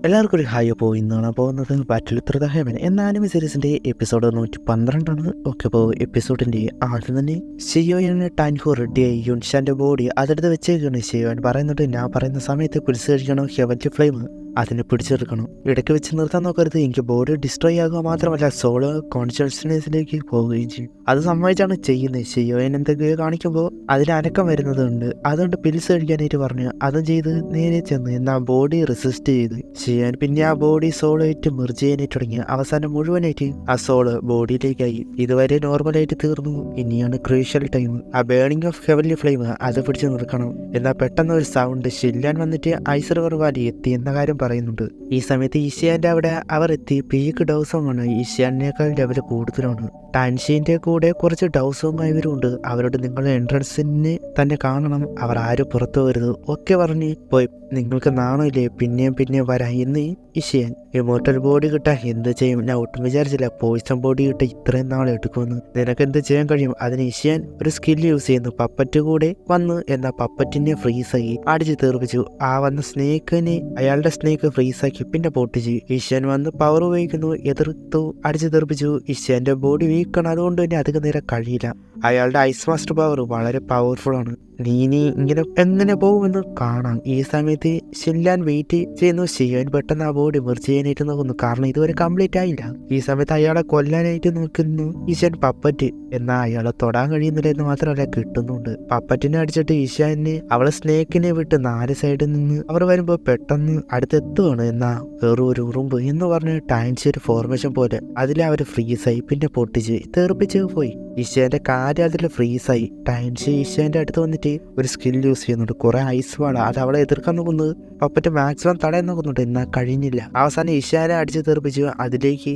എല്ലാവർക്കും ഒരു ഹായ്. അപ്പോൾ ഇന്നാണ് പോകുന്നത് ബാറ്റിൽ ത്രൂ ദ ഹെവൻ എന്ന ആനിമി സീരീസിൻ്റെ എപ്പിസോഡ് 112. ഓക്കെ, അപ്പോൾ എപ്പിസോഡിൻ്റെ ആദ്യം തന്നെ ഷിയോനെ ടാൻഹു റെഡിയായി യുൻഷാൻ്റെ ബോഡി അതെടുത്ത് വെച്ചേക്കാണ്. ഷിയോൻ പറയുന്നുണ്ട്, ഞാൻ പറയുന്ന സമയത്ത് പിടിച്ചു കഴിക്കണം ഹെവൻലി ഫ്ലെയിം, അതിനെ പിടിച്ചെടുക്കണം. ഇടയ്ക്ക് വെച്ച് നിർത്താൻ നോക്കരുത്, എനിക്ക് ബോഡി ഡിസ്ട്രോയ് ആകുക മാത്രമല്ല സോളോ കോൺഷ്യസ്നെസ്സിലേക്ക് പോവുകയും ചെയ്യും. അത് സമ്മതിച്ചാണ് ചെയ്യുന്നത്. ഷിയോൻ എന്തൊക്കെയോ കാണിക്കുമ്പോൾ അതിന് അനക്കം വരുന്നതുണ്ട്. അതുകൊണ്ട് പിൽസ് കഴിക്കാനായിട്ട് പറഞ്ഞു, അതും ചെയ്ത് നേരെ ചെന്ന് എന്നാൽ ബോഡി റെസിസ്റ്റ് ചെയ്ത് ഷിയോൻ പിന്നെ ആ ബോഡി സോളായിട്ട് മെർജ് ചെയ്യാനായിട്ട് തുടങ്ങി. അവസാനം മുഴുവനായിട്ട് ആ സോള് ബോഡിയിലേക്കായി. ഇതുവരെ നോർമലായിട്ട് തീർന്നു. ഇനിയാണ് ക്രൂഷ്യൽ ടൈം. ആ ബേണിംഗ് ഓഫ് ഹെവൻലി ഫ്ലെയിം അത് പിടിച്ച് നിർക്കണം. എന്നാൽ പെട്ടെന്ന് ഒരു സൗണ്ട് ഷില്ലാൻ വന്നിട്ട് ഐസർവർ വാലി എത്തി എന്ന കാര്യം പറയുന്നുണ്ട്. ഈ സമയത്ത് ഈഷ്യാന്റെ അവിടെ അവർ എത്തി. പീക്ക് ഡൗസമാണ്, ഈഷ്യാനേക്കാൾ ലെവൽ കൂടുതലാണ്. ടാൻഷീന്റെ കൂടെ കുറച്ച് ഡൗസുമായവരുണ്ട്. അവരോട് നിങ്ങളുടെ എൻട്രൻസിന് തന്നെ കാണണം, അവർ ആരും പുറത്തു വരുത് ഒക്കെ പറഞ്ഞ് പോയി. നിങ്ങൾക്ക് നാണമില്ലേ പിന്നെയും വരാം എന്ന് ഈഷ്യാൻ. ഇമോർട്ടൽ ബോഡി കിട്ടാൻ എന്ത് ചെയ്യും? ഞാൻ ഒട്ടും വിചാരിച്ചില്ല പോയിസൺ ബോഡി കിട്ടാൻ ഇത്രയും നാൾ എടുക്കുമെന്ന്. നിനക്ക് എന്ത് ചെയ്യാൻ കഴിയും? അതിന് ഈഷ്യാൻ ഒരു സ്കിൽ യൂസ് ചെയ്യുന്നു. പപ്പറ്റ് കൂടെ വന്ന് എന്നാൽ പപ്പറ്റിനെ ഫ്രീസാക്കി അടിച്ച് തെറിപ്പിച്ചു. ആ വന്ന സ്നേക്കിനെ അയാളുടെ സ്നേക്ക് ഫ്രീസാക്കി പിന്നെ പൊട്ടിച്ചു. ഈഷ്യാൻ വന്ന് പവർ ഉപയോഗിക്കുന്നു, എതിർത്തു, അടിച്ച് തെറിപ്പിച്ചു. ഈഷ്യാന്റെ ബോഡി വീക്കാണ്, അതുകൊണ്ട് തന്നെ അധികം നേരം കഴിയില്ല. അയാളുടെ ഐസ് മാസ്റ്റർ പവർ വളരെ പവർഫുൾ ആണ്. നീ ഇങ്ങനെ എങ്ങനെ പോകുമെന്ന് കാണാം. ഈ സമയത്ത് ഷില്ലാൻ വെയിറ്റ് ചെയ്യുന്നു. ഷിയോൻ പെട്ടെന്ന് ആ ബോഡി മെർജ് ചെയ്യാനായിട്ട് നോക്കുന്നു, കാരണം ഇതുവരെ കംപ്ലീറ്റ് ആയില്ല. ഈ സമയത്ത് അയാളെ കൊല്ലാനായിട്ട് നോക്കുന്നു ഈശാൻ പപ്പറ്റ്. എന്നാൽ അയാളെ തൊടാൻ കഴിയുന്നില്ല എന്ന് മാത്രമല്ല കിട്ടുന്നുണ്ട്. പപ്പറ്റിനെ അടിച്ചിട്ട് ഈശാനെ അവളെ സ്നേക്കിനെ വിട്ട് 4 സൈഡിൽ നിന്ന് അവർ വരുമ്പോൾ പെട്ടെന്ന് അടുത്തെത്തുകയാണ്. എന്നാ വെറൊരു ഉറുമ്പ് എന്ന് പറഞ്ഞ് ടാൻസി ഒരു ഫോർമേഷൻ പോലെ അതിൽ അവർ ഫ്രീസായി പിന്നെ പൊട്ടിച്ച് തെറിപ്പിച്ച് പോയി. ഈശാന്റെ കാര്യം അതിൽ ഫ്രീസായി. ടാൻസി ഈശാന്റെ അടുത്ത് വന്നിട്ട് ഒരു സ്കിൽ യൂസ് ചെയ്യുന്നുണ്ട്, കുറെ ഐസ് വാള. അത് അവളെ എതിർക്കാൻ നോക്കുന്നത് പപ്പറ്റ് മാക്സിമം തടയാൻ നോക്കുന്നുണ്ട്, എന്നാൽ കഴിഞ്ഞില്ല. അവസാനം ഈശാനെ അടിച്ച് തെറിപ്പിച്ചു. അതിലേക്ക്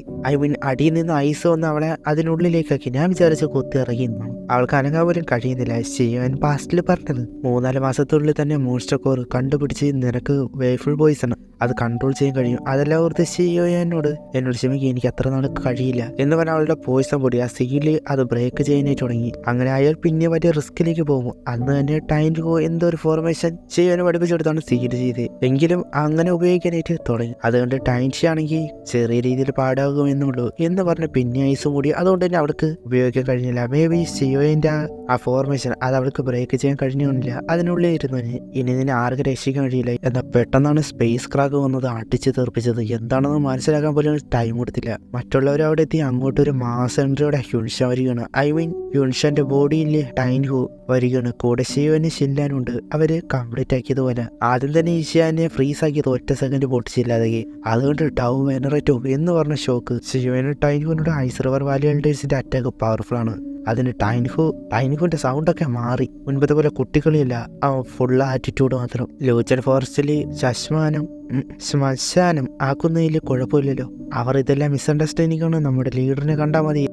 അടിയിൽ നിന്ന് ഐസ് വന്ന് അവളെ അതിനുള്ളിലേക്കാക്കി. ഞാൻ വിചാരിച്ച കൊത്തി ഇറങ്ങിയിരുന്നു. അവൾക്ക് അനങ്ങാൻ പോലും കഴിയുന്നില്ല. ഷിയോൻ പാസ്റ്റിൽ പറഞ്ഞത് 3-4 മാസത്തിനുള്ളിൽ തന്നെ മോൺസ്റ്റർ കോർ കണ്ടുപിടിച്ച് നിനക്ക് വേഫിൾ ബോയ്സ് ആണ്, അത് കൺട്രോൾ ചെയ്യാൻ കഴിയും. അതെല്ലാം ഓർത്ത് ഷിയോനോട് ക്ഷമിക്കുക, എനിക്ക് അത്ര നാൾ കഴിയില്ല എന്ന് പറഞ്ഞാൽ അവളുടെ പോയിസൺ പൊടി ആ സീല് അത് ബ്രേക്ക് ചെയ്യാനായിട്ട് തുടങ്ങി. അങ്ങനെ അയാൾ പിന്നെ വലിയ റിസ്കിലേക്ക് പോകും. അന്ന് തന്നെ ടൈൻകോ എന്തോ ഒരു ഫോർമേഷൻ ഷിയോനെ പഠിപ്പിച്ചെടുത്താണ് സീല് ചെയ്ത്. എങ്കിലും അങ്ങനെ ഉപയോഗിക്കാനായിട്ട് തുടങ്ങി. അതുകൊണ്ട് ടൈൻഷി ആണെങ്കിൽ ചെറിയ രീതിയിൽ പാടാകുമെന്നുള്ളൂ എന്ന് പറഞ്ഞ് പിന്നെ ഐസും കൂടി, അതുകൊണ്ട് തന്നെ അവൾക്ക് ഉപയോഗിക്കാൻ കഴിഞ്ഞില്ല. മേ ബി ഷിയോന്റെ ആ ഫോർമേഷൻ അത് അവൾക്ക് ബ്രേക്ക് ചെയ്യാൻ കഴിഞ്ഞില്ല. അതിനുള്ളിൽ ഇരുന്നു ഇനി നിന്നെ ആർക്കും രക്ഷിക്കാൻ കഴിയില്ല. എന്നാൽ പെട്ടെന്നാണ് സ്പേസ് ക്രാക്ക് വന്നത്, അടിച്ച് തെറിപ്പിച്ചത്. എന്താണെന്ന് മനസ്സിലാക്കാൻ പോലും ടൈം കൊടുത്തില്ല. മറ്റുള്ളവർ അവിടെ എത്തി. അങ്ങോട്ടൊരു മാസ് എൻട്രിയോടെ യുൻഷാൻ വരികയാണ്. യുൻഷാന്റെ ബോഡിയിൽ ടൈൻഹു വരികയാണ്. കൂടെ ഷിയോന് ഷില്ലാനുണ്ട്. അവര് കംപ്ലീറ്റ് ആക്കിയതുപോലെ ആദ്യം തന്നെ ഈഷ്യാനെ ഫ്രീസ് ആക്കിയത് 1 സെക്കൻഡ് പൊട്ടിച്ചില്ലാതെ. അതുകൊണ്ട് ടൗ വെനറേറ്റോ എന്ന് പറഞ്ഞ ഷോക്ക്. ഷിയോന് ടൈൻഹുവിനോട് ഐസർവർ വാലി എൽഡേഴ്സിന്റെ അറ്റാക്ക് പവർഫുൾ ആണ്. അതിന് ടൈൻഹുവിന്റെ സൗണ്ടൊക്കെ മാറി. മുൻപത്തെ പോലെ കുട്ടികളില്ല, ഫുൾ ആറ്റിറ്റ്യൂഡ് മാത്രം. ലൂച്ചൻ ഫോറസ്റ്റിൽ ശ്മശാനം ആക്കുന്നതിൽ കുഴപ്പമില്ലല്ലോ. അവർ ഇതെല്ലാം മിസ്അണ്ടർസ്റ്റാൻഡിംഗ് ആണ്. നമ്മുടെ ലീഡറിനെ കണ്ടാൽ മതി.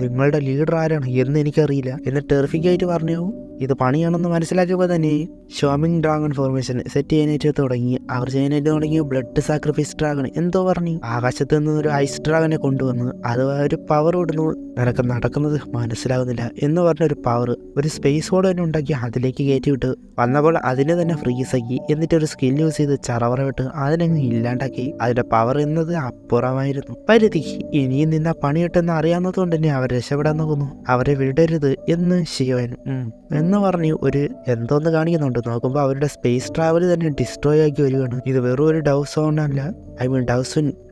നിങ്ങളുടെ ലീഡർ ആരാണ് എന്ന് എനിക്കറിയില്ല എന്ന് ടെറിഫിക് ആയിട്ട് പറഞ്ഞു. ഇത് പണിയാണെന്ന് മനസ്സിലാക്കിയപ്പോൾ തന്നെ ഷോമിങ് ഡ്രാഗൺ ഫോർമേഷൻ സെറ്റ് ചെയ്യാനായിട്ട് തുടങ്ങി. അവർ ചെയ്യാനായിട്ട് തുടങ്ങി ബ്ലഡ് സാക്രിഫൈസ് ഡ്രാഗൺ എന്തോ പറഞ്ഞു. ആകാശത്ത് നിന്ന് ഒരു ഐസ് ഡ്രാഗനെ കൊണ്ടുവന്ന് അത് ഒരു പവർ ഇടുന്നു. നിനക്ക് നടക്കുന്നത് മനസ്സിലാകുന്നില്ല എന്ന് പറഞ്ഞ ഒരു പവർ ഒരു സ്പേസ് ബോർഡ് തന്നെ ഉണ്ടാക്കി അതിലേക്ക് കയറ്റി വിട്ട് വന്നപ്പോൾ അതിനെ തന്നെ ഫ്രീസാക്കി. എന്നിട്ട് ഒരു സ്കിൽ യൂസ് ചെയ്ത് ചറവറ വിട്ട് അതിനങ്ങ് ഇല്ലാണ്ടാക്കി. അതിന്റെ പവർ എന്നത് അപ്പുറമായിരുന്നു പരിധി. ഇനിയും നിന്ന പണിയിട്ടെന്ന് അറിയാവുന്നത് കൊണ്ട് തന്നെ അവർ രക്ഷപ്പെടാൻ നോക്കുന്നു. അവരെ വിടരുത് എന്ന് ഷിയോൻ എന്ന് പറഞ്ഞ് ഒരു എന്തോന്ന് കാണിക്കുന്നുണ്ട്. നോക്കുമ്പോൾ അവരുടെ സ്പേസ് ട്രാവൽ തന്നെ ഡിസ്ട്രോയ് ആക്കി വരികയാണ്. ഇത് വെറും ഒരു ഡൗ സോൺ അല്ല,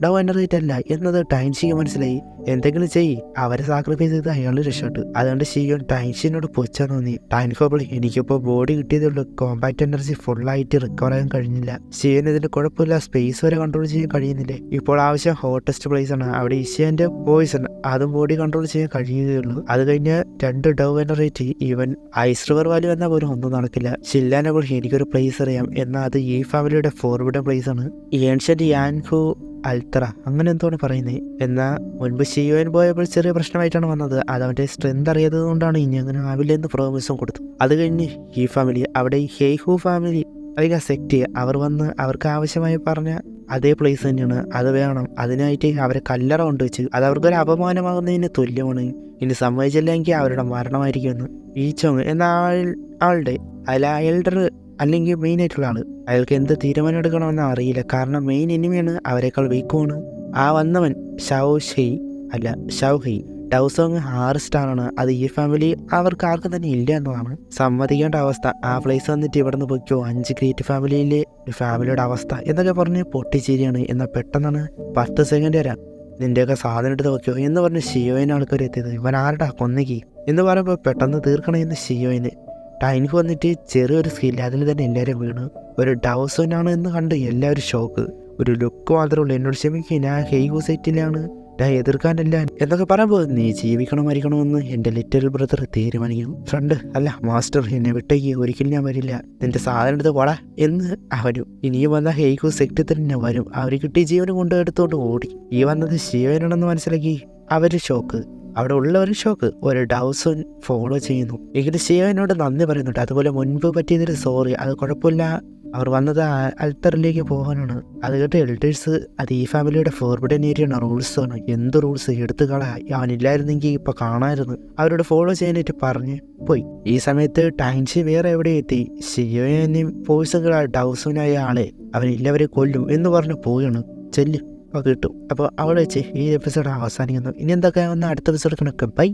ഡൗ എനർജി അല്ല എന്നത് ടൈൻഷിക്ക് മനസ്സിലായി. എന്തെങ്കിലും ചെയ്യ്, അവരെ സാക്രിഫൈസ് ചെയ്ത് അയാൾ രക്ഷപ്പെട്ടു. അതുകൊണ്ട് ഷിയോൻ ടൈൻഷിനോട് പൊച്ചാൻ തോന്നി. ടൈൻകോബിൾ എനിക്കിപ്പോൾ ബോഡി കിട്ടിയതുള്ളൂ, കോമ്പാക്ട് എനർജി ഫുള്ളായിട്ട് റിക്കവർ ആകാൻ കഴിഞ്ഞില്ല. ഷിയോൻ ഇതിന് കുഴപ്പമില്ല, സ്പേസ് വരെ കൺട്രോൾ ചെയ്യാൻ കഴിയുന്നില്ലേ. ഇപ്പോൾ ആവശ്യം ഹോട്ടസ്റ്റ് പ്ലേസ് ആണ്. അവിടെ ഇഷ്യാന്റെ പോയിസൺ അതും ബോഡി കൺട്രോൾ ചെയ്യാൻ കഴിയുകയുള്ളൂ. അത് കഴിഞ്ഞ് 2 ഡൗ എനറേറ്റ് ഈവൻ ഐസ്റിവർ വാലി വന്നാൽ പോലും ഒന്നും നടക്കില്ല. ഷില്ലാനെ കുറിച്ച് എനിക്കൊരു പ്ലേസ് അറിയാം, എന്നാൽ അത് ഈ ഫാമിലിയുടെ ഫോർബിഡൻ പ്ലേസ് ആണ്. ഏൻഷ്യന്റ് യാൻഹു അൽത്തറ അങ്ങനെ എന്തോണ് പറയുന്നത്. എന്നാൽ മുൻപ് ഷിയോൻ പോയപ്പോൾ ചെറിയ പ്രശ്നമായിട്ടാണ് വന്നത്. അത് അവൻ്റെ സ്ട്രെങ്ത് അറിയാത്തത് കൊണ്ടാണ് ഇനി അങ്ങനെ ആവില്ല എന്ന് പ്രോമിസും കൊടുത്തു. അത് കഴിഞ്ഞ് ഈ ഫാമിലി അവിടെ ഈ ഹേഹു ഫാമിലി അധികം സെക്റ്റ് അവർ വന്ന് അവർക്ക് ആവശ്യമായി പറഞ്ഞ അതേ പ്ലേസ് തന്നെയാണ്. അത് വേണം, അതിനായിട്ട് അവരെ കല്ലറ കൊണ്ടുവച്ച് അത് അവർക്കൊരു അപമാനമാകുന്നതിന് തുല്യമാണ്. ഇനി സമ്മതിച്ചില്ലെങ്കിൽ അവരുടെ മരണമായിരിക്കുമെന്ന്. ഈ ചൊങ് എന്ന ആളുടെ അല്ല എൽഡർ അല്ലെങ്കിൽ മെയിൻ ആയിട്ടുള്ള ആള്. അയാൾക്ക് എന്ത് തീരുമാനം എടുക്കണമെന്ന് അറിയില്ല, കാരണം മെയിൻ എനിമിയാണ്, അവരെക്കാൾ വീക്കുമാണ്. ആ വന്നവൻ ഷൗഹി. ഡൗസോങ് 6 സ്റ്റാറാണ്. അത് ഈ ഫാമിലി അവർക്ക് ആർക്കും തന്നെ ഇല്ല എന്നതാണ് സമ്മതിക്കേണ്ട അവസ്ഥ. ആ പ്ലേസ് വന്നിട്ട് ഇവിടെ നിന്ന് പൊയ്ക്കോ, 5 ഗ്രേറ്റ് ഫാമിലിയിലെ ഫാമിലിയുടെ അവസ്ഥ എന്നൊക്കെ പറഞ്ഞ് പൊട്ടിച്ചിരിയാണ്. എന്നാൽ പെട്ടെന്നാണ് 10 സെക്കൻഡ് വരാം, നിൻ്റെയൊക്കെ സാധനം എടുത്ത് വെക്കോ എന്ന് പറഞ്ഞ് ഷിയോയിന് ആൾക്കാർ എത്തിയത്. ഇവൻ ആരുടെ കൊന്നേക്ക് എന്ന് പറയുമ്പോൾ പെട്ടെന്ന് തീർക്കണമെന്ന് ഷിയോയിന്. ടൈൻഹു വന്നിട്ട് ചെറിയൊരു സ്കില്ല്, അതിൽ തന്നെ എല്ലാവരും വീണ്. ഒരു ഡൗസോനാണ് എന്ന് കണ്ട് എല്ലാവരും ഷോക്ക്. ഒരു ലുക്ക് മാത്രമേ ഉള്ളൂ. എന്നോട് ക്ഷമിക്കുക, ഞാൻ ഹെയ്ഹു സൈറ്റിലാണ്, ഞാൻ എതിർക്കാനല്ല എന്നൊക്കെ പറയുമ്പോൾ നീ ജീവിക്കണോ മരിക്കണമെന്ന് എൻ്റെ ലിറ്റിൽ ബ്രദർ തീരുമാനിക്കണം. ഫ്രണ്ട് അല്ല മാസ്റ്റർ, എന്നെ വിട്ടേക്ക്, ഒരിക്കലും ഞാൻ വരില്ല, നിന്റെ സാധനം എടുത്ത് പോടാ എന്ന് അവരും. ഇനിയും വന്ന ഹെയ്ഹു സെക്ടർ തന്നെ വരും. അവർ കിട്ടിയ ജീവനും കൊണ്ട് എടുത്തോണ്ട് ഓടി. ഈ വന്നത് ശിവനാണെന്ന് മനസ്സിലാക്കി അവർ ഷോക്ക്. അവിടെ ഉള്ളവരും ഷോക്ക്. ഒരു ഡൗസൺ ഫോളോ ചെയ്യുന്നു. എങ്കിലും ശിവനോട് നന്ദി പറയുന്നുണ്ട്. അതുപോലെ മുൻപ് പറ്റിയതിന് സോറി, അത് കുഴപ്പമില്ല, അവർ വന്നത് അൽത്തറിലേക്ക് പോകാനാണ്. അത് കേട്ട് എൽഡേഴ്സ്, അത് ഈ ഫാമിലിയുടെ ഫോർബിഡൻ ഏരിയയാണ്, റൂൾസാണ്. എന്ത് റൂൾസ് എടുത്തു കളയാ, അവനില്ലായിരുന്നെങ്കിൽ ഇപ്പൊ കാണാമായിരുന്നു. അവരോട് ഫോളോ ചെയ്യാനായിട്ട് പറഞ്ഞ് പോയി. ഈ സമയത്ത് ടാൻഷി വേറെ എവിടെ എത്തി. ഷിയോനെയും ഫോഴ്സുകൾ ഡൗസനായ ആളെ അവനെല്ലാവരെ കൊല്ലും എന്ന് പറഞ്ഞ് പോവുകയാണ്. ചെല്ലും, അപ്പോൾ കിട്ടും. അപ്പോൾ അവിടെ വെച്ച് ഈ എപ്പിസോഡ് അവസാനിക്കുന്നു. ഇനി എന്തൊക്കെ വന്ന അടുത്ത എപ്പിസോഡ് കണക്ക്. ബൈ.